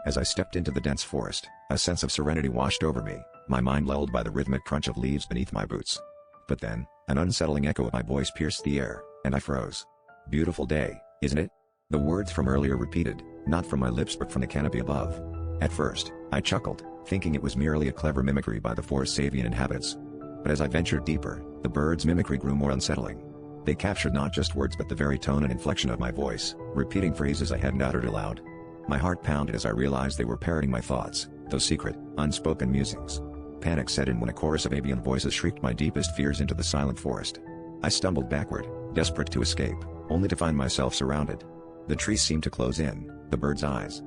As I stepped into the dense forest, a sense of serenity washed over me, my mind lulled by the rhythmic crunch of leaves beneath my boots. But then, an unsettling echo of my voice pierced the air, and I froze. "Beautiful day, isn't it?" The words from earlier repeated, not from my lips but from the canopy above. At first, I chuckled, thinking it was merely a clever mimicry by the forest's avian inhabitants. But as I ventured deeper, the birds' mimicry grew more unsettling. They captured not just words but the very tone and inflection of my voice, repeating phrases I hadn't uttered aloud. My heart pounded as I realized they were parroting my thoughts, those secret, unspoken musings. Panic set in when a chorus of avian voices shrieked my deepest fears into the silent forest. I stumbled backward, desperate to escape, only to find myself surrounded. The trees seemed to close in, the birds' eyes,